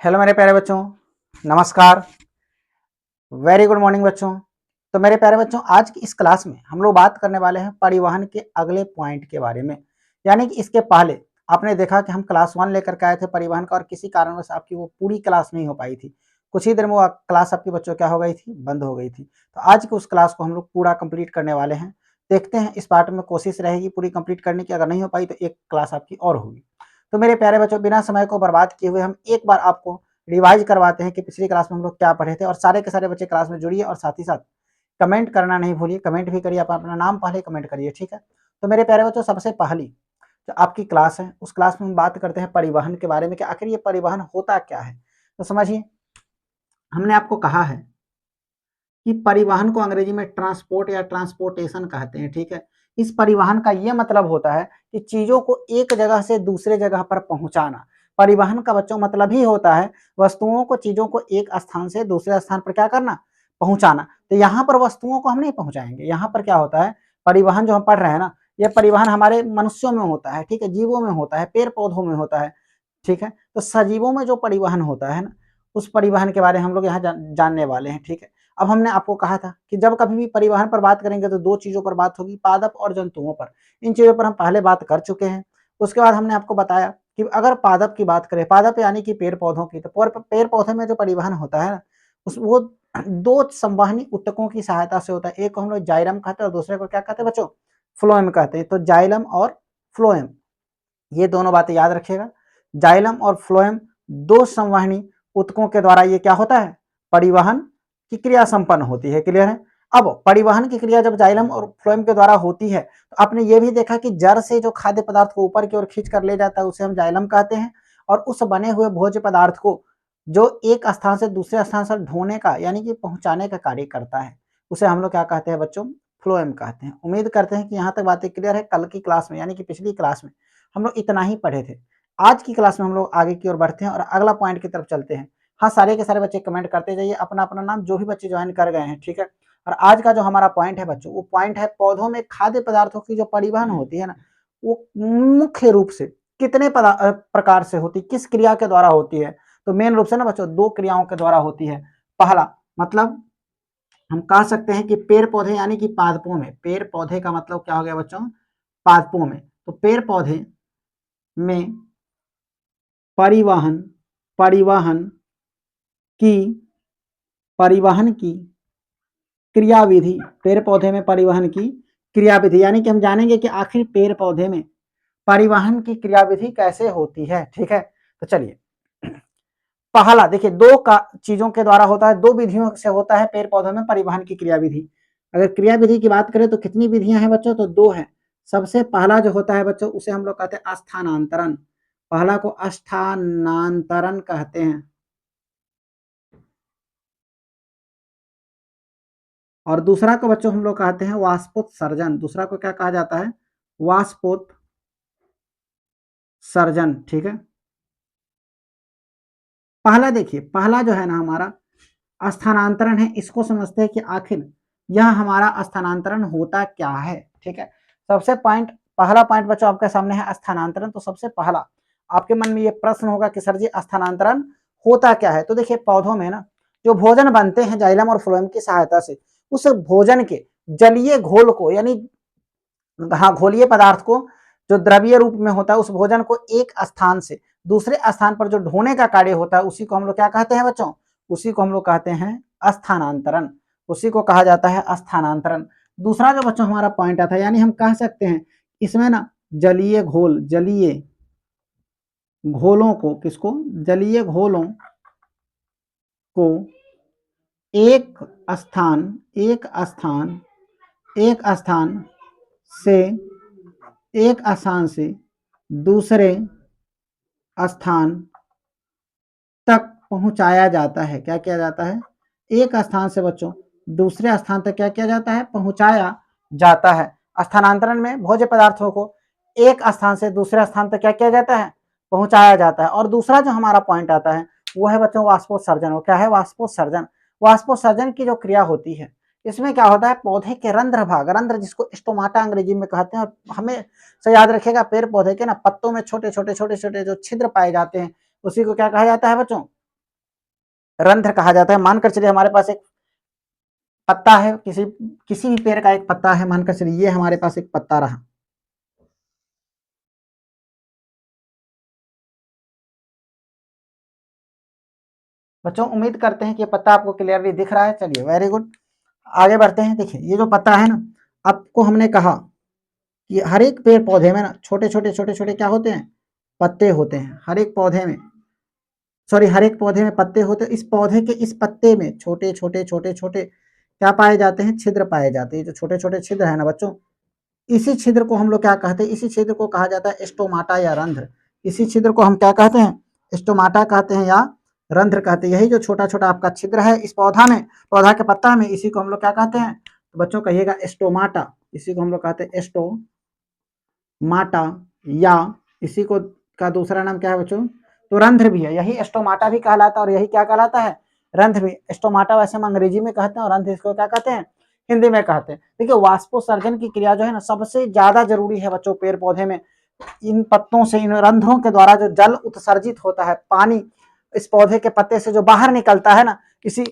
Hello मेरे प्यारे बच्चों, नमस्कार। वेरी गुड मॉर्निंग बच्चों। तो मेरे प्यारे बच्चों, आज की इस क्लास में हम लोग बात करने वाले हैं परिवहन के अगले पॉइंट के बारे में। यानी कि इसके पहले आपने देखा कि हम क्लास 1 लेकर के आए थे परिवहन का, और किसी कारणवश आपकी वो पूरी क्लास नहीं हो पाई थी। कुछ ही देर में वो क्लास आपकी बच्चों क्या हो गई थी, बंद हो गई थी। तो आज की उस क्लास को हम लोग पूरा कंप्लीट करने वाले हैं। देखते हैं, इस पार्ट में कोशिश रहेगी पूरी कंप्लीट करने की। अगर नहीं हो पाई तो एक क्लास आपकी और होगी। तो मेरे प्यारे बच्चों, बिना समय को बर्बाद किए हुए हम एक बार आपको रिवाइज करवाते हैं कि पिछली क्लास में हम लोग क्या पढ़े थे। और सारे के सारे बच्चे क्लास में जुड़िए और साथ ही साथ कमेंट करना नहीं भूलिए। कमेंट भी करिए, आप अपना नाम पहले कमेंट करिए, ठीक है। तो मेरे प्यारे बच्चों, सबसे पहली जो आपकी क्लास है उस क्लास में हम बात करते हैं परिवहन के बारे में कि आखिर ये परिवहन होता क्या है। तो समझिए, हमने आपको कहा है कि परिवहन को अंग्रेजी में ट्रांसपोर्ट या ट्रांसपोर्टेशन कहते हैं, ठीक है। इस परिवहन का यह मतलब होता है कि चीजों को एक जगह से दूसरे जगह पर पहुंचाना। परिवहन का बच्चों मतलब ही होता है वस्तुओं को, चीजों को एक स्थान से दूसरे स्थान पर क्या करना, पहुंचाना। तो यहाँ पर वस्तुओं को हम नहीं पहुंचाएंगे। यहाँ पर क्या होता है, परिवहन जो हम पढ़ रहे हैं ना, यह परिवहन हमारे मनुष्यों में होता है, ठीक है, जीवों में होता है, पेड़ पौधों में होता है, ठीक है। तो सजीवों में जो परिवहन होता है ना, उस परिवहन के बारे में हम लोग यहाँ जानने वाले हैं, ठीक है। अब हमने आपको कहा था कि जब कभी भी परिवहन पर बात करेंगे तो दो चीजों पर बात होगी, पादप और जंतुओं पर। इन चीजों पर हम पहले बात कर चुके हैं। उसके बाद हमने आपको बताया कि अगर पादप की बात करें, पादप यानी कि पेड़ पौधों की, तो पेड़ पौधे में जो परिवहन होता है ना, उस वो दो संवहनी ऊतकों की सहायता से होता है। एक को हम लोग जाइलम कहते हैं और दूसरे को क्या कहते हैं बच्चों, फ्लोएम कहते हैं। तो जाइलम और फ्लोएम, ये दोनों बातें याद रखिएगा। जाइलम और फ्लोएम दो संवहनी ऊतकों के द्वारा ये क्या होता है, परिवहन की क्रिया संपन्न होती है। क्लियर है। अब परिवहन की क्रिया जब जाइलम और फ्लोएम के द्वारा होती है तो आपने ये भी देखा कि जड़ से जो खाद्य पदार्थ को ऊपर की ओर खींच कर ले जाता है उसे हम जाइलम कहते हैं। और उस बने हुए भोज्य पदार्थ को जो एक स्थान से दूसरे स्थान से ढोने का यानी कि पहुंचाने का कार्य करता है, उसे हम लोग क्या कहते हैं बच्चों, फ्लोएम कहते हैं। उम्मीद करते हैं कि यहाँ तक बातें क्लियर है। कल की क्लास में यानी कि पिछली क्लास में हम लोग इतना ही पढ़े थे। आज की क्लास में हम लोग आगे की ओर बढ़ते हैं और अगला पॉइंट की तरफ चलते हैं। हाँ, सारे के सारे बच्चे कमेंट करते जाइए अपना अपना नाम, जो भी बच्चे ज्वाइन कर गए हैं, ठीक है। और आज का जो हमारा पॉइंट है बच्चों, वो पॉइंट है पौधों में खाद्य पदार्थों की जो परिवहन होती है ना, वो मुख्य रूप से कितने प्रकार से होती, किस क्रिया के द्वारा होती है। तो मेन रूप से ना बच्चों दो क्रियाओं के द्वारा होती है। पहला मतलब हम कह सकते हैं कि पेड़ पौधे यानी कि पादपों में, पेड़ पौधे का मतलब क्या हो गया बच्चों, पादपों में। तो पेड़ पौधे में परिवहन परिवहन की परिवहन की क्रियाविधि, पेड़ पौधे में परिवहन की क्रियाविधि, यानी कि हम जानेंगे कि आखिर पेड़ पौधे में परिवहन की क्रियाविधि कैसे होती है, ठीक है। तो चलिए, पहला देखिए, दो का चीजों के द्वारा होता है, दो विधियों से होता है पेड़ पौधों में परिवहन की क्रियाविधि। अगर क्रियाविधि की बात करें तो कितनी विधियां हैं बच्चों, तो दो है। सबसे पहला जो होता है बच्चों, उसे हम लोग कहते हैं स्थानांतरण। पहला को स्थानांतरण कहते हैं। और दूसरा को बच्चों हम लोग कहते हैं वाष्पोत्सर्जन। दूसरा को क्या कहा जाता है, वाष्पोत्सर्जन, ठीक है। पहला देखिए, पहला जो है ना हमारा स्थानांतरण है, इसको समझते हैं कि आखिर यह हमारा स्थानांतरण होता क्या है, ठीक है। सबसे पॉइंट, पहला पॉइंट बच्चों आपके सामने है स्थानांतरण। तो सबसे पहला आपके मन में ये प्रश्न होगा कि सर जी स्थानांतरण होता क्या है। तो देखिए, पौधों में ना जो भोजन बनते हैं जाइलम और फ्लोएम की सहायता से, उस भोजन के जलीय घोल को यानी हाँ घोलीय पदार्थ को, जो द्रवीय रूप में होता है, उस भोजन को एक स्थान से दूसरे स्थान पर जो ढोने का कार्य होता है, उसी को हम लोग क्या कहते हैं बच्चों, उसी को हम लोग कहते हैं स्थानांतरण। उसी को कहा जाता है स्थानांतरण। दूसरा जो बच्चों हमारा पॉइंट आता है, यानी हम कह सकते हैं इसमें ना जलीय घोल, जलीय घोलों को, किसको, जलीय घोलों को एक स्थान एक स्थान एक स्थान से एक स्थान से दूसरे स्थान तक पहुंचाया जाता है। क्या किया जाता है, एक स्थान से बच्चों दूसरे स्थान तक क्या किया जाता है, पहुंचाया जाता है। स्थानांतरण में भोज्य पदार्थों को एक स्थान से दूसरे स्थान तक क्या किया जाता है, पहुंचाया जाता है। और दूसरा जो हमारा पॉइंट आता है वो है बच्चों वाष्पोत्सर्जन। वो क्या है, वाष्पोत्सर्जन। वाष्पोत्सर्जन की जो क्रिया होती है, इसमें क्या होता है, पौधे के रंध्र भाग, रंध्र जिसको स्टोमाटा अंग्रेजी में कहते हैं, और हमें से याद रखिएगा पेड़ पौधे के ना पत्तों में छोटे छोटे जो छिद्र पाए जाते हैं, उसी को क्या कहा जाता है बच्चों, रंध्र कहा जाता है। मानकर चलिए हमारे पास एक पत्ता है, किसी भी पेड़ का एक पत्ता है, मानकर चलिए ये हमारे पास एक पत्ता रहा। बच्चों उम्मीद करते हैं कि ये पत्ता आपको क्लियरली दिख रहा है। चलिए वेरी गुड, आगे बढ़ते हैं। देखिए ये जो पत्ता है ना, आपको हमने कहा कि हर एक पेड़ पौधे में ना छोटे छोटे छोटे छोटे क्या होते हैं, पत्ते होते हैं। हर एक पौधे में, सॉरी, हर एक पौधे में पत्ते होते हैं। इस पौधे के इस पत्ते में छोटे छोटे छोटे छोटे क्या पाए जाते हैं, छिद्र पाए जाते हैं। जो छोटे छोटे छिद्र है ना बच्चों, इसी छिद्र को हम लोग क्या कहते हैं, इसी छिद्र को कहा जाता है स्टोमाटा या रंध्र। इसी छिद्र को हम क्या कहते हैं, स्टोमाटा कहते हैं या रंध्र कहते हैं। यही जो छोटा छोटा आपका छिद्र है इस पौधा में, पौधा के पत्ता में, इसी को हम लोग क्या कहते हैं, तो बच्चों कहिएगा स्टोमाटा। इसी को हम लोग कहते हैं स्टोमाटा, या इसी को का दूसरा नाम क्या है बच्चों, तो रंध्र भी है। यही स्टोमाटा भी कहलाता है और यही क्या कहलाता है, रंध्र भी। स्टोमाटा वैसे हम अंग्रेजी में कहते हैं और रंध्र इसको क्या कहते हैं, हिंदी में कहते हैं। देखिए वाष्पोत्सर्जन की क्रिया जो है ना सबसे ज्यादा जरूरी है बच्चों पेड़ पौधे में। इन पत्तों से, इन रंध्रों के द्वारा जो जल उत्सर्जित होता है, पानी इस पौधे के पत्ते से जो बाहर निकलता है ना, इसी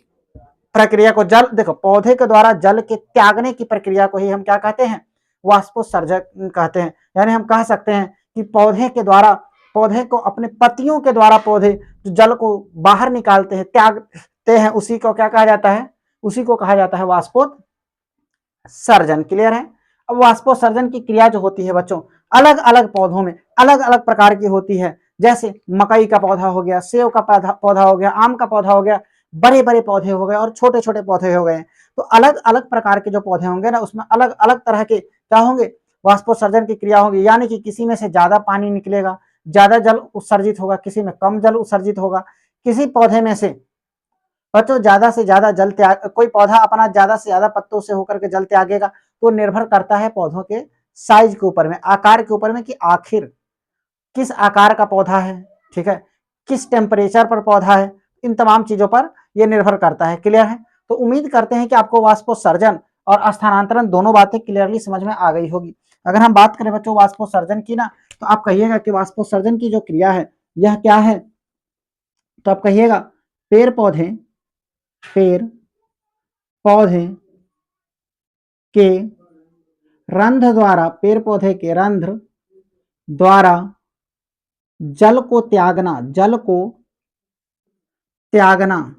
प्रक्रिया को जल, देखो पौधे के द्वारा जल के त्यागने की प्रक्रिया को ही हम क्या कहते हैं, वाष्पोत्सर्जन कहते हैं। यानी हम कह सकते हैं कि पौधे के द्वारा, पौधे को अपने पत्तियों के द्वारा पौधे जो जल को बाहर निकालते हैं, त्यागते हैं, उसी को क्या कहा जाता है, उसी को कहा जाता है वाष्पोत्सर्जन। क्लियर है। अब वाष्पोत्सर्जन की क्रिया जो होती है बच्चों, अलग अलग पौधों में अलग अलग प्रकार की होती है। जैसे मकई का पौधा हो गया, सेब का पौधा हो गया, आम का पौधा हो गया, बड़े बड़े पौधे हो गए और छोटे छोटे पौधे हो गए। तो अलग अलग प्रकार के जो पौधे होंगे ना, उसमें अलग अलग तरह के क्या होंगे, वाष्पोत्सर्जन की क्रिया होगी। यानी कि किसी में से ज्यादा पानी निकलेगा, ज्यादा जल उत्सर्जित होगा, किसी में कम जल उत्सर्जित होगा। किसी पौधे में से बच्चों ज्यादा से ज्यादा जल त्याग, कोई पौधा अपना ज्यादा से ज्यादा पत्तों से होकर के जल त्यागेगा, तो निर्भर करता है पौधों के साइज के ऊपर में, आकार के ऊपर में, कि आखिर किस आकार का पौधा है, ठीक है, किस टेम्परेचर पर पौधा है, इन तमाम चीजों पर यह निर्भर करता है। क्लियर है। तो उम्मीद करते हैं कि आपको वाष्पोत्सर्जन और स्थानांतरण दोनों बातें क्लियरली समझ में आ गई होगी। अगर हम बात करें बच्चों वाष्पोत्सर्जन की ना, तो आप कहिएगा कि वाष्पोत्सर्जन की जो क्रिया है यह क्या है, तो आप कहिएगा पेड़ पौधे, पेड़ पौधे के रंध्र द्वारा, पेड़ पौधे के रंध्र द्वारा जल को त्यागना, जल को त्यागना,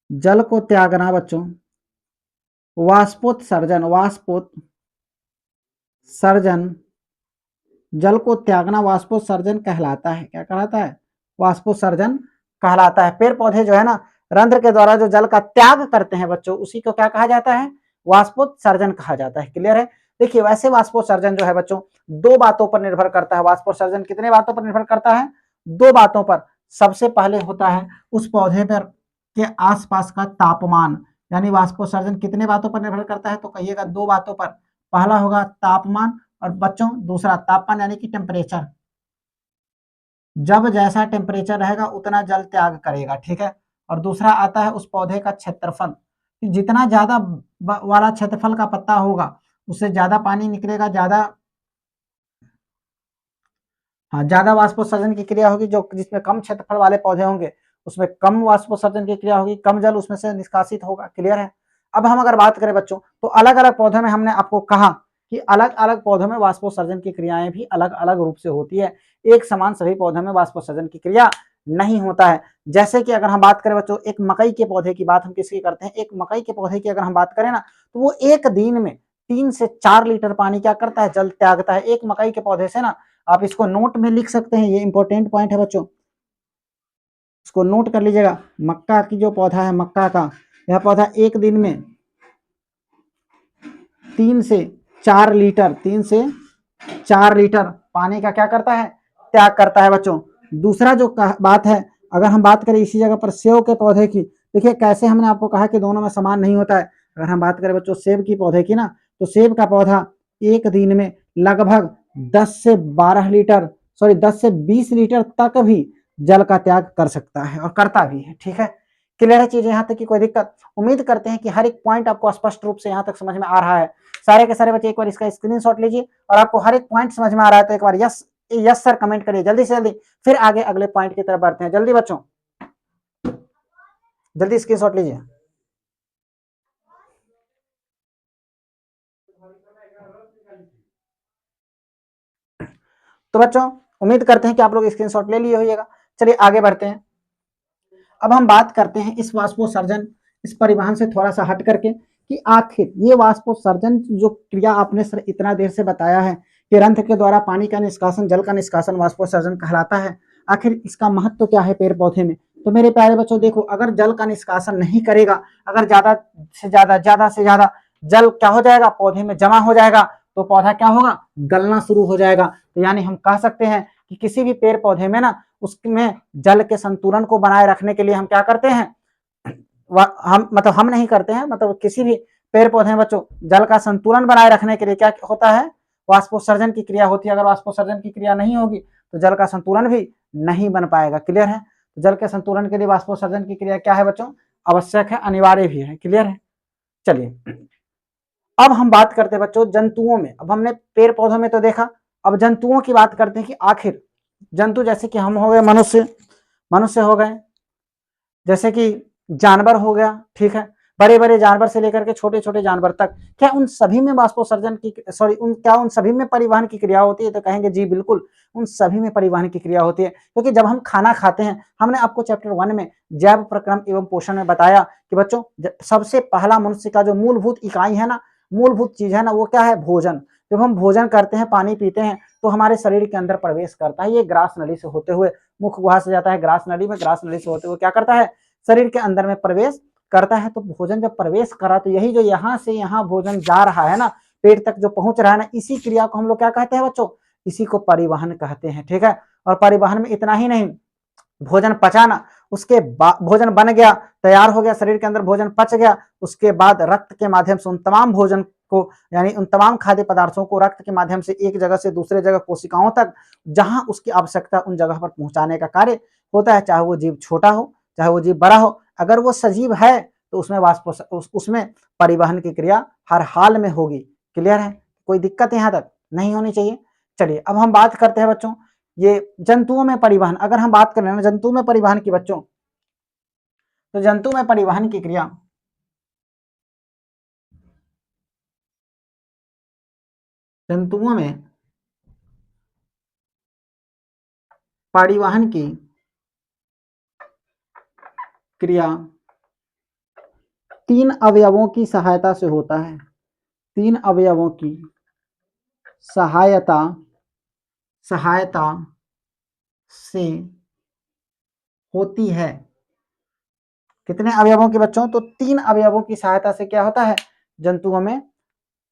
जल को त्यागना बच्चों, वाष्पोत्सर्जन, वाष्पोत्सर्जन, जल को त्यागना वाष्पोत्सर्जन कहलाता है। क्या कहलाता है, वाष्पोत्सर्जन कहलाता है। पेड़ पौधे जो है ना रंध्र के द्वारा जो जल का त्याग करते हैं बच्चों, उसी को क्या कहा जाता है, वाष्पोत्सर्जन कहा जाता है। क्लियर है। देखिए वैसे वाष्पोत्सर्जन जो है बच्चों दो बातों पर निर्भर करता है। वाष्पोत्सर्जन कितने बातों पर निर्भर करता है, दो बातों पर। सबसे पहले होता है उस पौधे पर के आसपास का तापमान, यानी वाष्पोत्सर्जन कितने बातों पर निर्भर करता है, तो कहिएगा दो बातों पर। पहला होगा तापमान और बच्चों दूसरा तापमान यानी कि टेम्परेचर। जब जैसा टेम्परेचर रहेगा उतना जल त्याग करेगा, ठीक है। और दूसरा आता है उस पौधे का क्षेत्रफल, जितना ज्यादा वाला क्षेत्रफल का पत्ता होगा उससे ज्यादा पानी निकलेगा, ज्यादा, हाँ ज्यादा वाष्पोत्सर्जन की क्रिया होगी। जो जिसमें कम क्षेत्रफल वाले पौधे होंगे उसमें कम वाष्पोत्सर्जन की क्रिया होगी, कम जल उसमें से निष्कासित होगा। क्लियर है। अब हम अगर बात करें बच्चों, तो अलग अलग पौधों में हमने आपको कहा कि अलग अलग पौधों में वाष्पोत्सर्जन की क्रियाएं भी अलग अलग रूप से होती है। एक समान सभी पौधों में वाष्पोत्सर्जन की क्रिया नहीं होता है। जैसे कि अगर हम बात करें बच्चों एक मकई के पौधे की बात हम किसकी करते हैं, एक मकई के पौधे की अगर हम बात करें ना, तो वो एक दिन में 3 से 4 लीटर पानी क्या करता है, जल त्यागता है। एक मकई के पौधे से ना, आप इसको नोट में लिख सकते हैं, ये इंपॉर्टेंट पॉइंट है बच्चों, इसको नोट कर लीजिएगा। मक्का की जो पौधा है, मक्का का यह पौधा एक दिन में 3 से 4 लीटर, 3 से 4 लीटर पानी का क्या करता है, त्याग करता है बच्चों। दूसरा जो बात है, अगर हम बात करें इसी जगह पर सेब के पौधे की, देखिए कैसे हमने आपको कहा कि दोनों में समान नहीं होता है। अगर हम बात करें बच्चों सेब की पौधे की ना, तो सेब का पौधा एक दिन में लगभग 10 से 12 लीटर, सॉरी 10 से 20 लीटर तक भी जल का त्याग कर सकता है और करता भी है। ठीक है। क्लियर है चीजें यहाँ तक की कोई दिक्कत। उम्मीद करते हैं कि हर एक पॉइंट आपको स्पष्ट रूप से यहाँ तक समझ में आ रहा है। सारे के सारे बच्चे एक बार इसका स्क्रीनशॉट लीजिए और आपको हर एक पॉइंट समझ में आ रहा है तो एक बार यस यस सर कमेंट करिए जल्दी से जल्दी। फिर आगे अगले पॉइंट की तरफ बढ़ते हैं जल्दी बच्चों। जल्दी स्क्रीनशॉट लीजिए। तो बच्चों उम्मीद करते हैं कि आप लोग स्क्रीनशॉट ले लिए होइएगा। चलिए आगे बढ़ते हैं। अब हम बात करते हैं इस वाष्पोत्सर्जन, इस परिवहन से थोड़ा सा हट करके कि आखिर ये वाष्पोत्सर्जन जो क्रिया आपने सर इतना देर से बताया है कि रंध्र के द्वारा पानी का निष्कासन, जल का निष्कासन वाष्पोत्सर्जन कहलाता है, आखिर इसका महत्व क्या है पेड़ पौधे में। तो मेरे प्यारे बच्चों देखो, अगर जल का निष्कासन नहीं करेगा, अगर ज्यादा से ज्यादा जल क्या हो जाएगा, पौधे में जमा हो जाएगा, तो पौधा क्या होगा, गलना शुरू हो जाएगा। तो यानी हम कह सकते हैं कि किसी भी पेड़ पौधे में ना, उसमें जल के संतुलन को बनाए रखने के लिए हम क्या करते हैं, हम नहीं करते हैं, मतलब किसी भी पेड़ पौधे में बच्चों जल का संतुलन बनाए रखने के लिए क्या होता है, वाष्पोत्सर्जन की क्रिया होती है। अगर वाष्पोत्सर्जन की क्रिया नहीं होगी तो जल का संतुलन भी नहीं बन पाएगा। क्लियर है। तो जल के संतुलन के लिए वाष्पोत्सर्जन की क्रिया क्या है बच्चों, आवश्यक है, अनिवार्य भी है। क्लियर है। चलिए अब हम बात करते हैं बच्चों जंतुओं में। अब हमने पेड़ पौधों में तो देखा, अब जंतुओं की बात करते हैं कि आखिर जंतु जैसे कि हम हो गए, मनुष्य हो गए, जैसे कि जानवर हो गया, ठीक है, बड़े बड़े जानवर से लेकर के छोटे छोटे जानवर तक, क्या उन सभी में वाष्पोत्सर्जन की क्या उन सभी में परिवहन की क्रिया होती है? तो कहेंगे जी बिल्कुल, उन सभी में परिवहन की क्रिया होती है। क्योंकि जब हम खाना खाते हैं, हमने आपको चैप्टर 1 में जैव प्रक्रम एवं पोषण में बताया कि बच्चों सबसे पहला मनुष्य का जो मूलभूत इकाई है ना, मूलभूत चीज है ना, वो क्या है, भोजन। जब हम भोजन करते हैं, पानी पीते हैं, तो हमारे शरीर के अंदर प्रवेश करता है, ये ग्रास नली से होते हुए मुख गुहा से जाता है ग्रास नली में, ग्रास नली से होते हुए क्या करता है, शरीर के अंदर में प्रवेश करता है। तो भोजन जब प्रवेश करा, तो यही जो यहाँ से यहाँ भोजन जा रहा है ना, पेट तक जो पहुंच रहा है ना, इसी क्रिया को हम लोग क्या कहते हैं बच्चों, इसी को परिवहन कहते हैं। ठीक है। और परिवहन में इतना ही नहीं, भोजन पचाना, उसके बाद भोजन बन गया, तैयार हो गया, शरीर के अंदर भोजन पच गया, उसके बाद रक्त के माध्यम से उन तमाम भोजन को, यानी उन तमाम खाद्य पदार्थों को रक्त के माध्यम से एक जगह से दूसरे जगह कोशिकाओं तक, जहां उसकी आवश्यकता उन जगह पर पहुंचाने का कार्य होता है। चाहे वो जीव छोटा हो, चाहे वो जीव बड़ा हो, अगर वो सजीव है तो उसमें परिवहन की क्रिया हर हाल में होगी। क्लियर है। कोई दिक्कत यहां तक नहीं होनी चाहिए। चलिए अब हम बात करते हैं बच्चों, ये जंतुओं में परिवहन, अगर हम बात करें ना जंतु में परिवहन की बच्चों, तो जंतु में परिवहन की क्रिया, जंतुओं में परिवहन की क्रिया 3 अवयवों की सहायता से होता है। 3 अवयवों की सहायता सहायता से होती है। कितने अवयवों की बच्चों, तो 3 अवयवों की सहायता से क्या होता है, जंतुओं में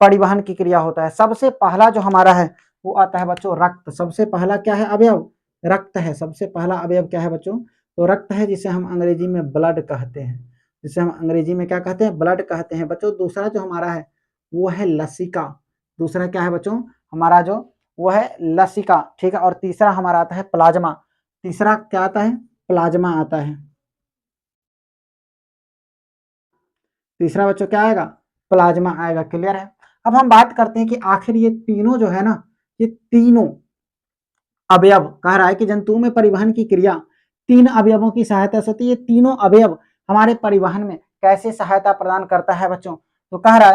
परिवहन की क्रिया होता है। सबसे पहला जो हमारा है वो आता है बच्चों रक्त। सबसे पहला क्या है अवयव, रक्त है। सबसे पहला अवयव क्या है बच्चों, तो रक्त है, जिसे हम अंग्रेजी में ब्लड कहते हैं, जिसे हम अंग्रेजी में क्या कहते हैं, ब्लड कहते हैं बच्चों। दूसरा जो हमारा है वो है लसिका। दूसरा क्या है बच्चों हमारा जो, वो है लसिका। ठीक है। और तीसरा हमारा आता है प्लाज्मा। तीसरा क्या आता है, प्लाज्मा आता है। तीसरा बच्चों क्या आएगा, प्लाज्मा आएगा। क्लियर है। अब हम बात करते हैं कि आखिर ये तीनों जो है ना, ये तीनों अवयव, कह रहा है कि जंतुओं में परिवहन की क्रिया 3 अवयवों की सहायता से होती है। ये तीनों अवयव हमारे परिवहन में कैसे सहायता प्रदान करता है बच्चों, तो कह रहा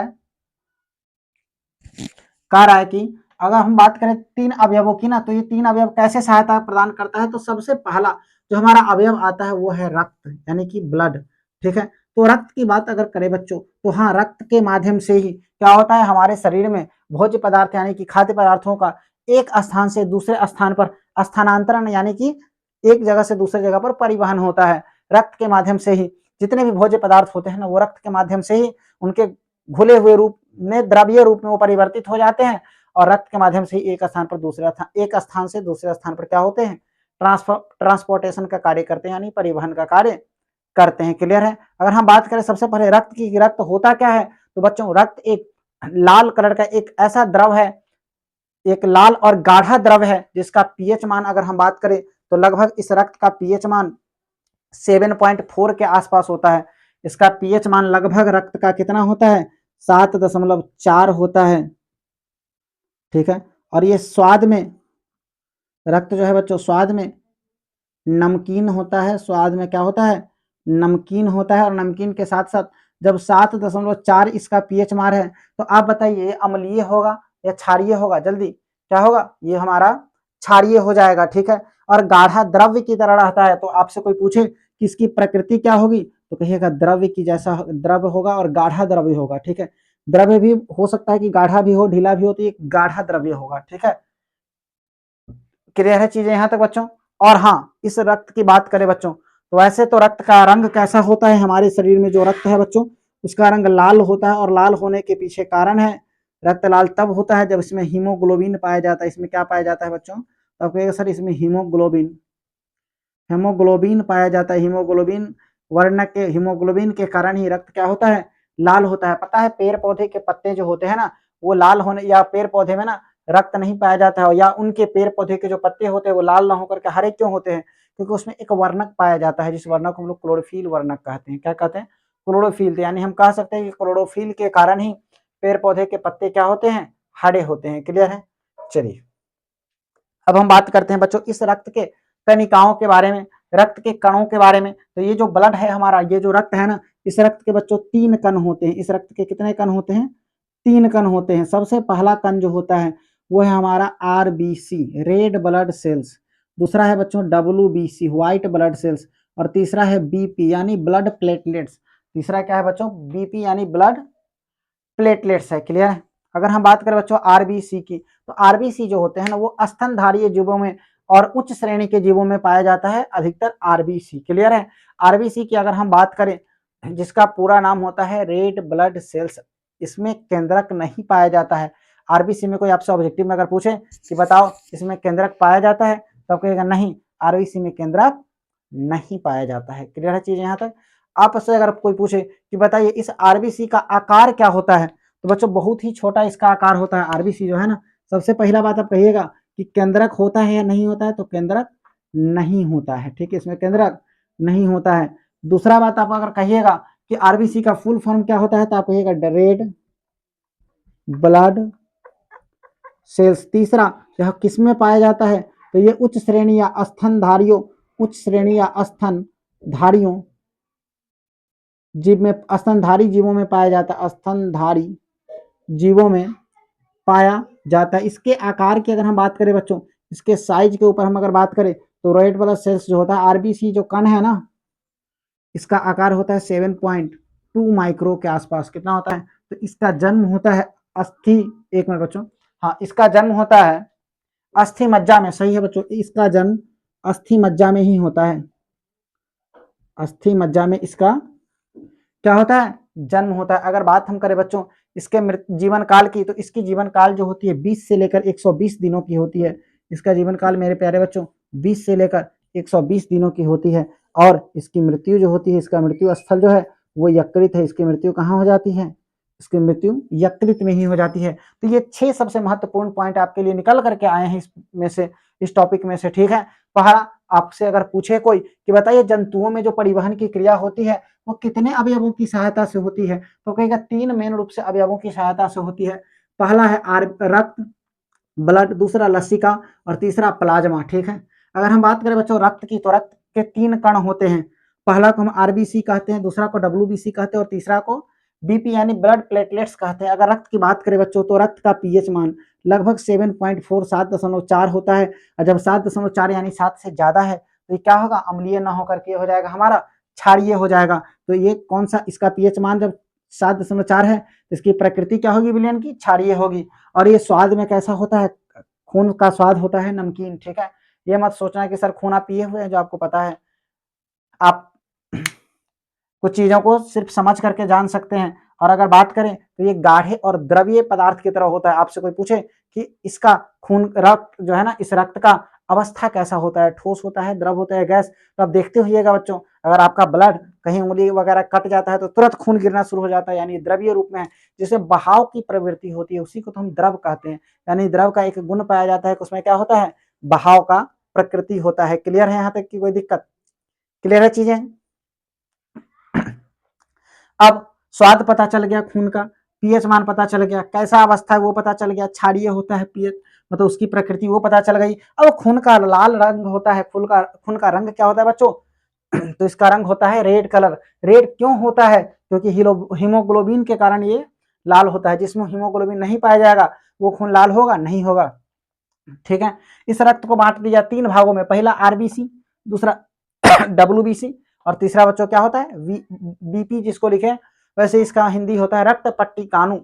है कि अगर हम बात करें 3 अवयवों की ना, तो ये 3 अवयव कैसे सहायता प्रदान करता है, तो सबसे पहला जो हमारा अवयव आता है वो है रक्त, यानी कि ब्लड। ठीक है। तो रक्त की बात अगर करें बच्चों, तो हाँ, रक्त के माध्यम से ही क्या होता है, हमारे शरीर में भोज्य पदार्थ यानी कि खाद्य पदार्थों का एक स्थान से दूसरे स्थान पर स्थानांतरण, यानी कि एक जगह से दूसरे जगह पर परिवहन होता है रक्त के माध्यम से ही। जितने भी भोज्य पदार्थ होते हैं ना, वो रक्त के माध्यम से ही उनके घुले हुए रूप में, द्रव्य रूप में वो परिवर्तित हो जाते हैं, और रक्त के माध्यम से ही एक स्थान पर दूसरे एक स्थान से दूसरे स्थान पर क्या होते हैं, ट्रांसपोर्टेशन का कार्य करते हैं, यानी परिवहन का कार्य करते हैं। क्लियर है। अगर हम बात करें सबसे पहले रक्त की, रक्त होता क्या है, तो बच्चों रक्त एक लाल कलर का एक ऐसा द्रव है, एक लाल और गाढ़ा द्रव है, जिसका पीएच मान अगर हम बात करें तो लगभग इस रक्त का पीएच मान 7.4 के आसपास होता है। इसका पीएच मान लगभग रक्त का कितना होता है, 7.4 होता है। ठीक है। और ये स्वाद में, रक्त जो है बच्चों स्वाद में नमकीन होता है, स्वाद में क्या होता है, नमकीन होता है और नमकीन के साथ साथ जब 7.4 इसका पीएच मान है तो आप बताइए ये अम्लीय होगा या क्षारीय होगा? जल्दी क्या होगा? ये हमारा क्षारीय हो जाएगा, ठीक है। और गाढ़ा द्रव्य की तरह रहता है, तो आपसे कोई पूछे कि इसकी प्रकृति क्या होगी तो कहिएगा द्रव्य की जैसा द्रव्य होगा और गाढ़ा द्रव्य होगा, ठीक है। द्रव्य भी हो सकता है कि गाढ़ा भी हो, ढीला भी हो, तो ये गाढ़ा द्रव्य होगा, ठीक है। क्लियर है चीजें यहाँ तक बच्चों? और हाँ, इस रक्त की बात करें बच्चों तो वैसे तो रक्त का रंग कैसा होता है? हमारे शरीर में जो रक्त है बच्चों उसका रंग लाल होता है, और लाल होने के पीछे कारण है, रक्त लाल तब होता है जब इसमें हीमोग्लोबिन पाया जाता है। इसमें क्या पाया जाता है बच्चों? तो आप कहिएगा सर इसमें हीमोग्लोबिन हेमोग्लोबिन पाया जाता है। हीमोग्लोबिन के कारण ही रक्त क्या होता है? लाल होता है। पता है पेड़ पौधे के पत्ते जो होते हैं ना वो लाल होने, या पेड़ पौधे में ना रक्त नहीं पाया जाता है, या उनके पेड़ पौधे के जो पत्ते होते हैं वो लाल ना होकर के हरे क्यों होते हैं? क्योंकि उसमें एक वर्णक पाया जाता है जिस वर्णक को हम लोग क्लोरोफिल वर्णक कहते हैं। क्या कहते हैं? क्लोरोफिल। तो यानी हम कह सकते हैं कि क्लोरोफिल के कारण ही पेड़ पौधे के पत्ते क्या होते हैं? हरे होते हैं। क्लियर है? चलिए अब हम बात करते हैं बच्चों इस रक्त के कणिकाओं के बारे में, रक्त के कणों के बारे में। तो ये जो ब्लड है हमारा, ये जो रक्त है ना, इस रक्त के बच्चों 3 कण होते हैं। इस रक्त के कितने कण होते हैं? 3 कण होते हैं। सबसे पहला कण जो होता है वो है हमारा आरबीसी, रेड ब्लड सेल्स। दूसरा है बच्चों डब्ल्यूबीसी, व्हाइट ब्लड सेल्स। और तीसरा है बीपी यानी ब्लड प्लेटलेट्स। तीसरा क्या है बच्चों? बीपी यानी ब्लड प्लेटलेट्स है। क्लियर है? अगर हम बात करें बच्चों आरबीसी की, तो आरबीसी जो होते हैं ना वो स्तनधारी जीवों में और उच्च श्रेणी के जीवों में पाया जाता है अधिकतर आरबीसी। क्लियर है? आरबीसी की अगर हम बात करें जिसका पूरा नाम होता है रेड ब्लड सेल्स, इसमें केंद्रक नहीं पाया जाता है। आरबीसी में कोई आपसे ऑब्जेक्टिव में अगर पूछे कि बताओ इसमें केंद्रक पाया जाता है तो कहेगा नहीं, आरबीसी में केंद्रक नहीं पाया जाता है। क्लियर है चीज यहाँ तक? आपसे अगर कोई पूछे कि बताइए इस आरबीसी का आकार क्या होता है, तो बच्चों बहुत ही छोटा इसका आकार होता है। आरबीसी जो है ना, सबसे पहला बात आप कहिएगा कि केंद्रक होता है या नहीं होता है, तो केंद्रक नहीं होता है। ठीक है, इसमें केंद्रक नहीं होता है। दूसरा बात आप अगर कहिएगा कि आरबीसी का फुल फॉर्म क्या होता है, तो आप कहिएगा रेड ब्लड सेल्स। तीसरा यह किसमें पाया जाता है, तो ये उच्च श्रेणी या स्तनधारियों, उच्च श्रेणी या स्तनधारियों जीव में, स्तनधारी जीवों में पाया जाता है। स्तनधारी जीवों में पाया जाता है। इसके आकार की अगर हम बात करें बच्चों, इसके साइज के ऊपर हम अगर बात करें तो रेड ब्लड सेल्स जो होता है, आरबीसी जो कण है ना, इसका आकार होता है 7.2 माइक्रो के आसपास। कितना होता है? तो इसका जन्म होता है अस्थि, एक मिनट बच्चों, हाँ इसका जन्म होता है अस्थि मज्जा में। सही है बच्चों, इसका जन्म अस्थि मज्जा में ही होता है। अस्थि मज्जा में इसका क्या होता है? जन्म होता है। अगर बात हम करें बच्चों इसके जीवन काल की, तो इसकी जीवन काल जो होती है 20 से लेकर 120 दिनों की होती है। इसका जीवन काल मेरे प्यारे बच्चों 20 से लेकर 120 दिनों की होती है। और इसकी मृत्यु जो होती है, इसका मृत्यु स्थल जो है वो यकृत है। इसकी मृत्यु कहाँ हो जाती है? इसकी मृत्यु यकृत में ही हो जाती है। तो ये 6 सबसे महत्वपूर्ण पॉइंट आपके लिए निकल करके आए हैं इसमें से, इस टॉपिक में से। ठीक है, पहला आपसे अगर पूछे कोई कि बताइए जंतुओं में जो परिवहन की क्रिया होती है वो कितने अवयवों की सहायता से होती है, तो कहेगा 3 मेन रूप से अवयवों की सहायता से होती है। पहला है रक्त, ब्लड, दूसरा लसिका और तीसरा प्लाज्मा। ठीक है, अगर हम बात करें बच्चों रक्त की, तो रक्त के 3 कण होते हैं। पहला को हम आरबीसी कहते हैं, दूसरा को डब्ल्यूबीसी कहते हैं और तीसरा को बीपी यानी ब्लड प्लेटलेट्स कहते हैं। अगर रक्त की बात करें बच्चों तो रक्त का पीएच मान लगभग 7.4 7.4 होता है। और जब 7.4 यानी 7 से ज्यादा है तो ये क्या होगा? अम्लीय ना होकर के हो जाएगा हमारा क्षारीय हो जाएगा। तो ये कौन सा, इसका पीएच मान जब 7.4 है तो इसकी प्रकृति क्या होगी विलियन की? क्षारीय होगी। और ये स्वाद में कैसा होता है? खून का स्वाद होता है नमकीन। ठीक है, ये मत सोचना कि सर खून आप पिए हुए हैं, जो आपको पता है। आप कुछ चीजों को सिर्फ समझ करके जान सकते हैं। और अगर बात करें तो ये गाढ़े और द्रवीय पदार्थ की तरह होता है। आपसे कोई पूछे कि इसका खून, रक्त जो है ना, इस रक्त का अवस्था कैसा होता है, ठोस होता है, द्रव होता है, गैस, तो आप देखते होइएगा बच्चों, अगर आपका ब्लड कहीं उंगली वगैरह कट जाता है तो तुरंत खून गिरना शुरू हो जाता है, यानी द्रवीय रूप में है। जिसे बहाव की प्रवृत्ति होती है उसी को तो हम द्रव कहते हैं। यानी द्रव का एक गुण पाया जाता है कि उसमें क्या होता है? बहाव का प्रकृति होता है। क्लियर है यहाँ तक की कोई दिक्कत? क्लियर है चीजें? अब स्वाद पता चल गया खून का, पीएच मान पता चल गया, कैसा अवस्था है वो पता चल गया, क्षारीय होता है पीएच, मतलब उसकी प्रकृति वो पता चल गई। अब खून का लाल रंग होता है, खून का रंग क्या होता है बच्चों? तो इसका रंग होता है रेड कलर। रेड क्यों होता है? क्योंकि हीमोग्लोबिन के कारण ये लाल होता है। जिसमें हीमोग्लोबिन नहीं पाया जाएगा वो खून लाल होगा नहीं होगा, ठीक है। इस रक्त को बांट दिया 3 भागों में, पहला आरबीसी, दूसरा डब्ल्यूबीसी और तीसरा बच्चों क्या होता है बीपी, जिसको लिखे वैसे इसका हिंदी होता है रक्त पट्टिकाणु।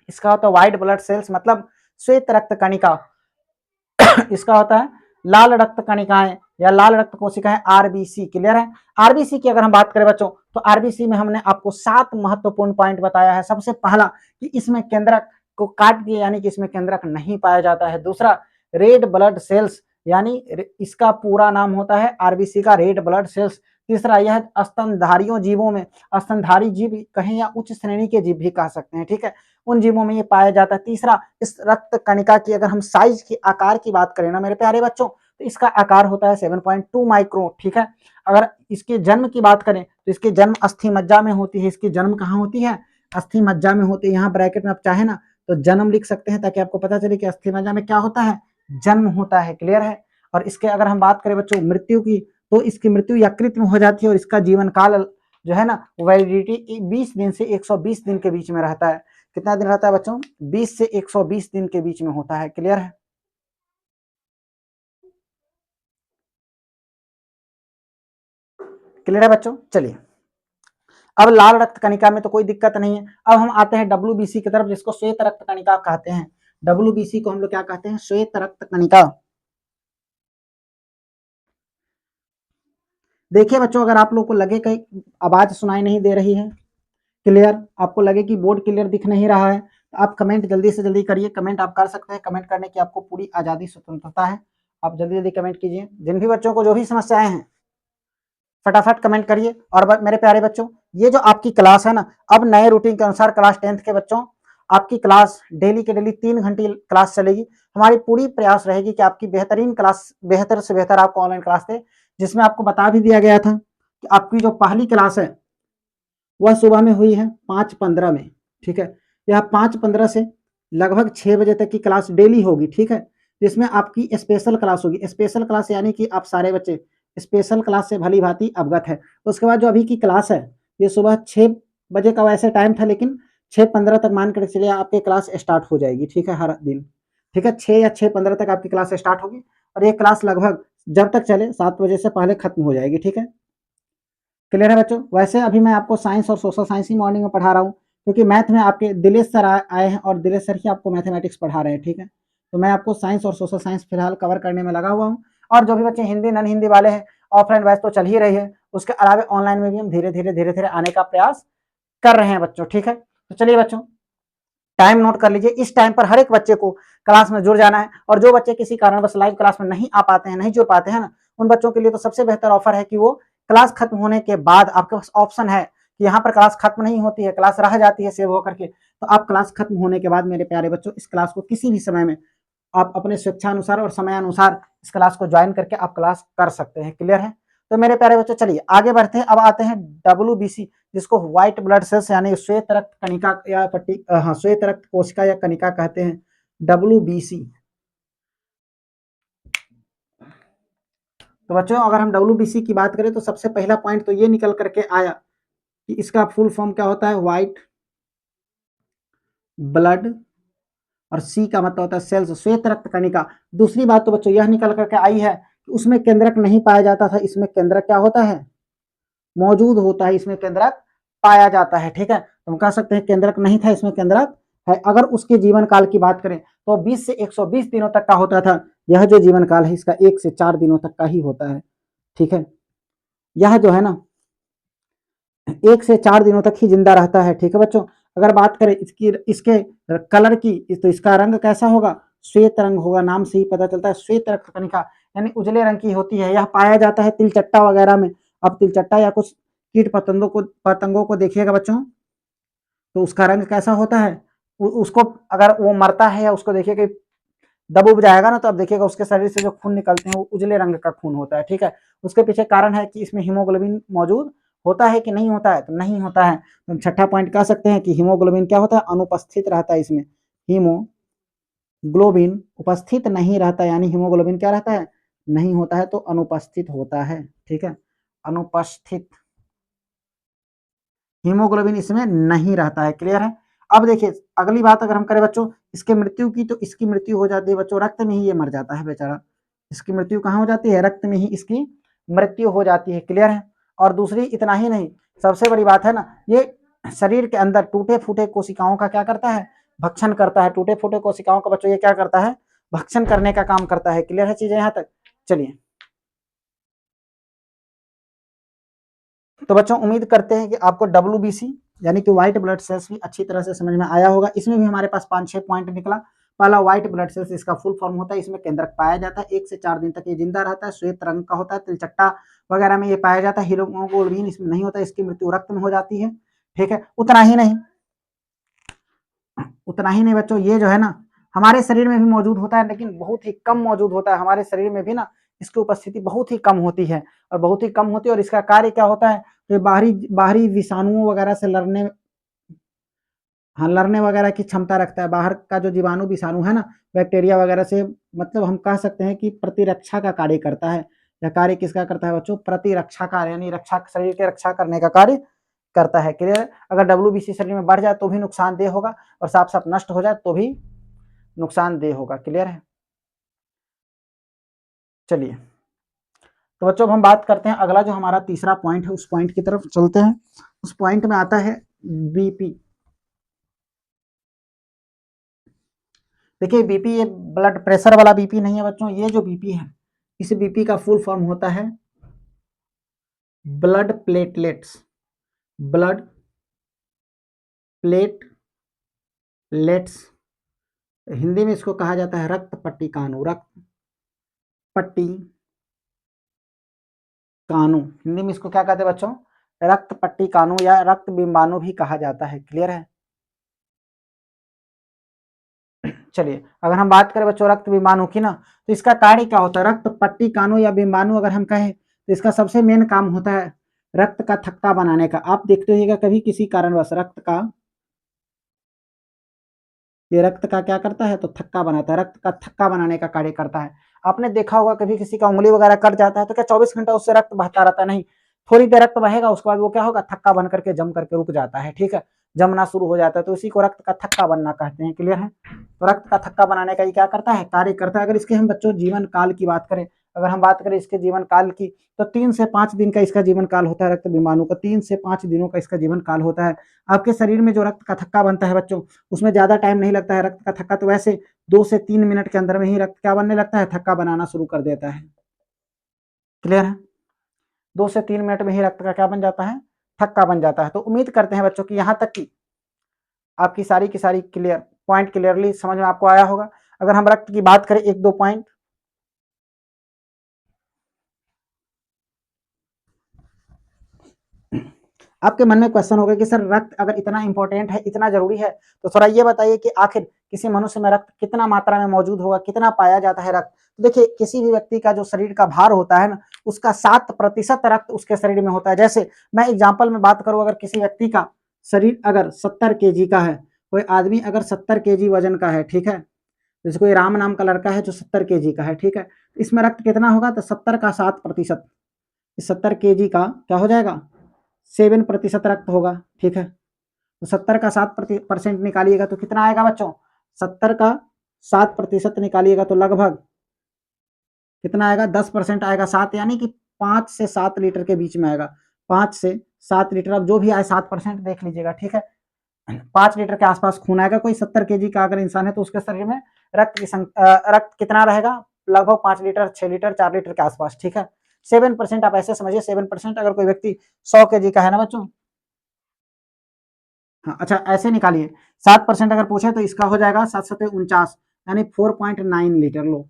इसका होता है व्हाइट ब्लड सेल्स, मतलब श्वेत रक्त कणिका। इसका होता है लाल रक्त कणिकाएं या लाल रक्त कोशिकाएं, आरबीसी। क्लियर है? आरबीसी की अगर हम बात करें बच्चों, तो आरबीसी में हमने आपको 7 महत्वपूर्ण पॉइंट बताया है। सबसे पहला कि इसमें केंद्रक को काट दिया, यानी कि इसमें केंद्रक नहीं पाया जाता है। दूसरा, रेड ब्लड सेल्स, यानी इसका पूरा नाम होता है आरबीसी का रेड ब्लड सेल्स। तीसरा, यह स्तनधारियों जीवों में, स्तनधारी जीव कहें या उच्च श्रेणी के जीव भी कह सकते हैं, ठीक है, उन जीवों में ये पाया जाता है। तीसरा, इस रक्त कणिका की अगर हम साइज की, आकार की बात करें ना मेरे प्यारे बच्चों, तो इसका आकार होता है 7.2 माइक्रो, ठीक है। अगर इसके जन्म की बात करें तो इसकी जन्म अस्थि मज्जा में होती है। इसकी जन्म कहाँ होती है? अस्थि मज्जा में होती है। यहाँ ब्रैकेट में आप चाहे ना तो जन्म लिख सकते हैं, ताकि आपको पता चले कि अस्थि मज्जा में क्या होता है, जन्म होता है। क्लियर है? और इसके अगर हम बात करें बच्चों मृत्यु की, तो इसकी मृत्यु यकृत में हो जाती है, और इसका जीवन काल जो है ना, वैलिडिटी 20 दिन से 120 दिन के बीच में रहता है। कितना दिन रहता है बच्चों? 20 से 120 दिन के बीच में होता है। क्लियर है? क्लियर है बच्चों? चलिए, अब लाल रक्त कणिका में तो कोई दिक्कत नहीं है। अब हम आते हैं डब्ल्यूबीसी की तरफ, जिसको श्वेत रक्त कणिका कहते हैं। डब्ल्यूबीसी को हम लोग क्या कहते हैं? श्वेत रक्त कणिका। देखिए बच्चों, अगर आप लोग को लगे कहीं आवाज सुनाई नहीं दे रही है, क्लियर, आपको लगे कि बोर्ड क्लियर दिख नहीं रहा है, तो आप कमेंट जल्दी से जल्दी करिए। कमेंट आप कर सकते हैं, कमेंट करने की आपको पूरी आजादी स्वतंत्रता है। आप जल्दी जल्दी कमेंट कीजिए। जिन भी बच्चों को जो भी समस्याएं हैं फटाफट कमेंट करिए। और मेरे प्यारे बच्चों, ये जो आपकी क्लास है ना, अब नए रूटीन के अनुसार क्लास 10th के बच्चों, आपकी क्लास डेली के डेली 3 घंटे क्लास चलेगी। हमारी पूरी प्रयास रहेगी कि आपकी बेहतरीन क्लास, बेहतर से बेहतर आपको ऑनलाइन क्लास दे, जिसमें आपको बता भी दिया गया था कि आपकी जो पहली क्लास है वह सुबह में हुई है 5:15 में, ठीक है। यह 5:15 से लगभग 6 बजे तक की क्लास डेली होगी, ठीक है। जिसमें आपकी स्पेशल क्लास होगी। स्पेशल क्लास यानी कि आप सारे बच्चे स्पेशल क्लास से भली भांति अवगत है। उसके बाद जो अभी की क्लास है, ये सुबह 6 बजे का वैसे टाइम था, लेकिन 6:15 तक मान कर चलिए आपकी क्लास स्टार्ट हो जाएगी, ठीक है, हर दिन, ठीक है। 6 या 6:15 तक आपकी क्लास स्टार्ट होगी, और ये क्लास लगभग जब तक चले 7 बजे से पहले खत्म हो जाएगी, ठीक है। क्लियर है बच्चों? वैसे अभी मैं आपको साइंस और सोशल साइंस ही मॉर्निंग में पढ़ा रहा हूँ, क्योंकि मैथ में आपके दिलेश सर आए हैं, और दिलेश सर ही आपको मैथमेटिक्स पढ़ा रहे हैं, ठीक है। तो मैं आपको साइंस और सोशल साइंस फिलहाल कवर करने में लगा हुआ हूँ। और जो भी बच्चे हिंदी नॉन हिंदी वाले हैं, ऑफलाइन बैच तो चल ही रही है, उसके अलावा ऑनलाइन में भी हम धीरे धीरे आने का प्रयास कर रहे हैं बच्चों, ठीक है। तो चलिए बच्चों, टाइम नोट कर लीजिए। इस टाइम पर हर एक बच्चे को क्लास में जुड़ जाना है। और जो बच्चे किसी कारणवश लाइव क्लास में नहीं आ पाते हैं, नहीं जुड़ पाते हैं ना, उन बच्चों के लिए तो सबसे बेहतर ऑफर है कि वो क्लास खत्म होने के बाद आपके पास ऑप्शन है कि यहाँ पर क्लास खत्म नहीं होती है, क्लास रह जाती है सेव होकर के। तो आप क्लास खत्म होने के बाद मेरे प्यारे बच्चों इस क्लास को किसी भी समय में आप अपने स्वेच्छानुसार और समयानुसार इस क्लास को ज्वाइन करके आप क्लास कर सकते हैं। क्लियर है? तो मेरे प्यारे बच्चों चलिए आगे बढ़ते हैं। अब आते हैं डब्ल्यूबीसी, जिसको व्हाइट ब्लड सेल्स यानी श्वेत रक्त कणिका या हाँ, श्वेत रक्त कोशिका या कणिका कहते हैं, डब्ल्यूबीसी। तो बच्चों अगर हम डब्ल्यूबीसी की बात करें तो सबसे पहला पॉइंट तो ये निकल करके आया कि इसका फुल फॉर्म क्या होता है, व्हाइट ब्लड, और सी का मतलब होता है सेल्स, श्वेत रक्त कणिका। दूसरी बात तो बच्चों यह निकल करके आई है कि उसमें केंद्रक नहीं पाया जाता था, इसमें केंद्रक क्या होता है, मौजूद होता है, इसमें केंद्रक पाया जाता है, ठीक है। तो हम कह सकते हैं केंद्रक नहीं था, इसमें केंद्रक है। अगर उसके जीवन काल की बात करें तो 20 से 120 दिनों तक का होता था। यह जो जीवन काल है इसका 1 से 4 दिनों तक का ही होता है, ठीक है। यह जो है ना 1 से 4 दिनों तक ही जिंदा रहता है, ठीक है बच्चों। अगर बात करें इसकी, इसके कलर की, तो इसका रंग कैसा होगा, श्वेत रंग होगा। नाम से ही पता चलता है श्वेत रक्त कणिका, यानी उजले रंग की होती है। यह पाया जाता है तिलचट्टा वगैरह में। अब तिलचट्टा या कुछ कीट पतंगों को देखिएगा बच्चों, तो उसका रंग कैसा होता है, उसको अगर वो मरता है या उसको देखिएगा दब उब जाएगा ना, तो अब देखिएगा उसके शरीर से जो खून निकलते हैं वो उजले रंग का खून होता है, ठीक है। उसके पीछे कारण है कि इसमें हीमोग्लोबिन मौजूद होता है कि नहीं होता है, तो नहीं होता है। तो हम छठा पॉइंट कह सकते हैं कि हीमोग्लोबिन क्या होता है, अनुपस्थित रहता है इसमें। हीमोग्लोबिन उपस्थित नहीं रहता, यानी हीमोग्लोबिन क्या रहता है, नहीं होता है, तो अनुपस्थित होता है, ठीक है, अनुपस्थित, हीमोग्लोबिन इसमें नहीं रहता है। क्लियर है। अब देखिए अगली बात अगर हम करें बच्चों इसके मृत्यु की, तो इसकी मृत्यु हो जाती है बच्चों रक्त में ही, ये मर जाता है बेचारा। इसकी मृत्यु कहाँ हो जाती है? रक्त में ही इसकी मृत्यु हो जाती है। क्लियर है। और दूसरी इतना ही नहीं, सबसे बड़ी बात है ना, ये शरीर के अंदर टूटे फूटे कोशिकाओं का क्या करता है? भक्षण करता है। टूटे फूटे कोशिकाओं का बच्चों ये क्या करता है? भक्षण करने का काम करता है। क्लियर है चीजें यहां तक? चलिए, तो बच्चों उम्मीद करते हैं कि आपको WBC यानी कि व्हाइट ब्लड सेल्स भी अच्छी तरह से समझ में आया होगा। इसमें भी हमारे पास 5-6 पॉइंट निकला। पहला, व्हाइट ब्लड सेल्स, इसका फुल फॉर्म होता है, इसमें केंद्रक पाया जाता है, 1 से 4 दिन तक ये जिंदा रहता है, श्वेत रंग का होता है, तिलचट्टा वगैरह में ये पाया जाता है, हीमोग्लोबिन इसमें नहीं होता, इसकी मृत्यु रक्त में हो जाती है। ठीक है। उतना ही नहीं, उतना ही नहीं बच्चों, ये जो है ना हमारे शरीर में भी मौजूद होता है, लेकिन बहुत ही कम मौजूद होता है। हमारे शरीर में भी ना इसकी उपस्थिति बहुत ही कम होती है, और बहुत ही कम होती है। और इसका कार्य क्या होता है? तो बाहरी बाहरी विषाणुओं वगैरह से लड़ने, हाँ, लड़ने वगैरह की क्षमता रखता है। बाहर का जो जीवाणु विषाणु है ना, बैक्टीरिया वगैरह से, मतलब हम कह सकते हैं कि प्रतिरक्षा का कार्य करता है। यह कार्य किसका करता है बच्चों? प्रतिरक्षा कार्य, यानी रक्षा, शरीर के रक्षा करने का कार्य करता है। क्लियर है। अगर WBC शरीर में बढ़ जाए तो भी नुकसानदेह होगा, और साफ साफ नष्ट हो जाए तो भी नुकसानदेह होगा। क्लियर है। चलिए, तो बच्चों अब हम बात करते हैं अगला जो हमारा तीसरा पॉइंट है, उस पॉइंट की तरफ चलते हैं। उस पॉइंट में आता है BP। देखिए BP ये ब्लड प्रेशर वाला BP नहीं है बच्चों, ये जो BP है, इस BP का फुल फॉर्म होता है blood platelets. Blood platelets, Hindi में इसको कहा जाता है रक्त पट्टिकाणु। रक्त पट्टिकाणु, हिंदी में इसको क्या कहते हैं बच्चों? रक्त पट्टिकाणु या रक्त बिंबाणु भी कहा जाता है। क्लियर है। चलिए, अगर हम बात करें बच्चों रक्त बिंबाणु की ना, तो इसका कार्य क्या होता है? रक्त पट्टिकाणु या बिंबाणु अगर हम कहें तो इसका सबसे मेन काम होता है रक्त का थक्का बनाने का। आप देखते होइएगा कभी किसी कारणवश रक्त का, ये रक्त का क्या करता है? तो थक्का बनाता है, रक्त का थक्का बनाने का कार्य करता है। आपने देखा होगा कभी किसी का उंगली वगैरह कट जाता है तो क्या 24 घंटा उससे रक्त बहता रहता है? नहीं, थोड़ी देर रक्त बहेगा, उसके बाद वो क्या होगा? थक्का बन करके जम करके रुक जाता है। ठीक है, जमना शुरू हो जाता है, तो इसी को रक्त का थक्का बनना कहते हैं। क्लियर है। तो रक्त का थक्का बनाने का ये क्या करता है? कार्य करता है। अगर इसके हम बच्चों जीवन काल की बात करें, अगर हम बात करें इसके जीवन काल की, तो 3 से 5 दिन का इसका जीवन काल होता है। रक्त बिंबाणु का 3 से 5 दिनों का इसका जीवन काल होता है। आपके शरीर में जो रक्त का थक्का बनता है बच्चों, उसमें ज्यादा टाइम नहीं लगता है। रक्त का थक्का तो वैसे 2 से 3 मिनट के अंदर में ही रक्त क्या बनने लगता है? थक्का बनाना शुरू कर देता है। क्लियर है। 2 से 3 मिनट में ही रक्त का क्या बन जाता है? थक्का बन जाता है। तो उम्मीद करते हैं बच्चों की यहाँ तक की आपकी सारी की सारी पॉइंट क्लियरली समझ में आपको आया होगा। अगर हम रक्त की बात करें 1-2 पॉइंट, आपके मन में क्वेश्चन होगा कि सर रक्त अगर इतना इंपॉर्टेंट है, इतना जरूरी है, तो थोड़ा ये बताइए कि आखिर किसी मनुष्य में रक्त कितना मात्रा में मौजूद होगा, कितना पाया जाता है रक्त? तो देखिए किसी भी व्यक्ति का जो शरीर का भार होता है ना, उसका 7% रक्त उसके शरीर में होता है। जैसे मैं एग्जाम्पल में बात करूं, अगर किसी व्यक्ति का शरीर अगर 70 kg का है, कोई आदमी अगर 70 kg वजन का है, ठीक है, जैसे कोई राम नाम का लड़का है जो 70 kg का है, ठीक है, इसमें रक्त कितना होगा? तो 70 का 7%, इस 70 kg का क्या हो जाएगा? 7% रक्त होगा। ठीक है, तो 70 का 7% निकालिएगा तो कितना आएगा बच्चों? 70 का 7% निकालिएगा तो लगभग कितना आएगा? 10% आएगा। 7 यानी कि 5 से 7 लीटर के बीच में आएगा। 5 से 7 लीटर, अब जो भी आए 7% देख लीजिएगा। ठीक है, 5 लीटर के आसपास खून आएगा। कोई 70 kg का अगर इंसान है तो उसके शरीर में रक्त कितना रहेगा? लगभग 5 लीटर, 6 लीटर, 4 लीटर के आसपास। ठीक है, 7% आप ऐसे समझिए, 7%। अगर कोई व्यक्ति 100 kg का है ना बच्चों, हाँ अच्छा ऐसे निकालिए, 7% अगर पूछे तो इसका हो जाएगा 7-7-49, यानी 4.9 लीटर लो।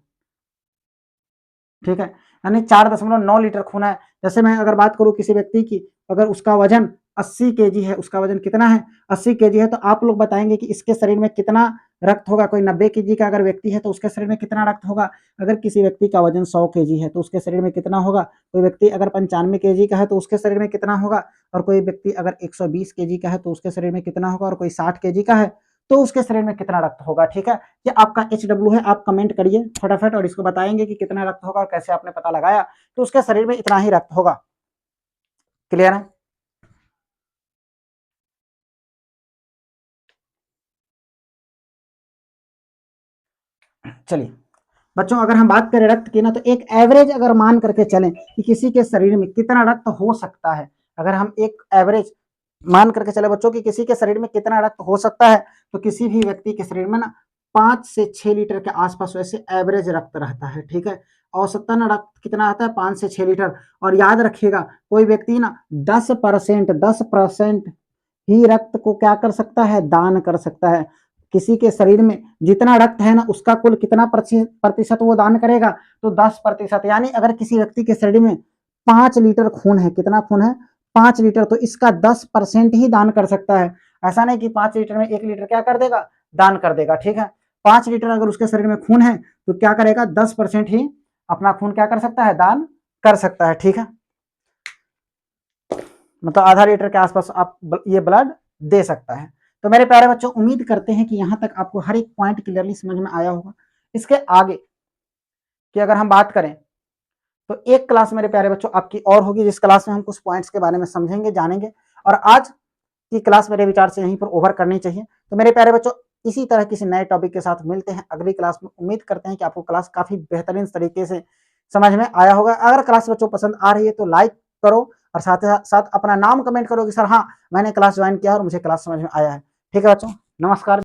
ठीक है, यानी 4.9 लीटर खून है। जैसे मैं अगर बात करूं किसी व्यक्ति की, अगर उसका वजन 80 kg है, उसका वजन कितना है? 80 kg है, तो आप लोग बताएंगे कि इसके शरीर में कितना रक्त होगा? कोई 90 kg का अगर व्यक्ति है तो उसके शरीर में कितना रक्त होगा? अगर किसी व्यक्ति का वजन 100 kg है तो उसके शरीर में कितना होगा? कोई व्यक्ति अगर 95 kg का है तो उसके शरीर में कितना होगा? और कोई व्यक्ति अगर 120 kg का है तो उसके शरीर में कितना होगा? और कोई 60 kg का है तो उसके शरीर में कितना रक्त होगा? ठीक है, ये आपका HW है, आप कमेंट करिए फटाफट और इसको बताएंगे कि कितना रक्त होगा और कैसे आपने पता लगाया तो उसके शरीर में इतना ही रक्त होगा। क्लियर है? चलिए बच्चों, अगर हम बात करें रक्त की ना, तो एक एवरेज अगर मान करके चलें कि किसी के शरीर में कितना रक्त हो सकता है, अगर हम एक एवरेज मान करके चले बच्चों कि किसी के शरीर में कितना रक्त हो सकता है, तो किसी भी व्यक्ति के शरीर में ना 5 से 6 लीटर के आसपास वैसे एवरेज रक्त रहता है, ठीक है। औसतन रक्त कितना आता है? 5 से 6 लीटर। और याद रखिएगा, कोई व्यक्ति ना 10% ही रक्त को क्या कर सकता है? दान कर सकता है। किसी के शरीर में जितना रक्त है ना, उसका कुल कितना प्रतिशत वो दान करेगा? तो 10%। यानी अगर किसी व्यक्ति के शरीर में 5 लीटर खून है, कितना खून है? 5 लीटर, तो इसका 10% ही दान कर सकता है। ऐसा नहीं कि 5 लीटर में 1 लीटर क्या कर देगा? दान कर देगा, ठीक है। 5 लीटर अगर उसके शरीर में खून है तो क्या करेगा? 10% ही अपना खून क्या कर सकता है? दान कर सकता है, ठीक है। मतलब आधा लीटर के आसपास आप ये ब्लड दे सकता है। तो मेरे प्यारे बच्चों, उम्मीद करते हैं कि यहाँ तक आपको हर एक पॉइंट क्लियरली समझ में आया होगा। इसके आगे की अगर हम बात करें तो एक क्लास मेरे प्यारे बच्चों आपकी और होगी, जिस क्लास में हम कुछ पॉइंट्स के बारे में समझेंगे, जानेंगे। और आज की क्लास मेरे विचार से यहीं पर ओवर करनी चाहिए। तो मेरे प्यारे बच्चों, इसी तरह किसी नए टॉपिक के साथ मिलते हैं अगली क्लास में। उम्मीद करते हैं कि आपको क्लास काफी बेहतरीन तरीके से समझ में आया होगा। अगर क्लास बच्चों पसंद आ रही है तो लाइक करो, और साथ ही साथ अपना नाम कमेंट करो कि सर हाँ, मैंने क्लास ज्वाइन किया और मुझे क्लास समझ में आया है। ठीक है बच्चों, नमस्कार।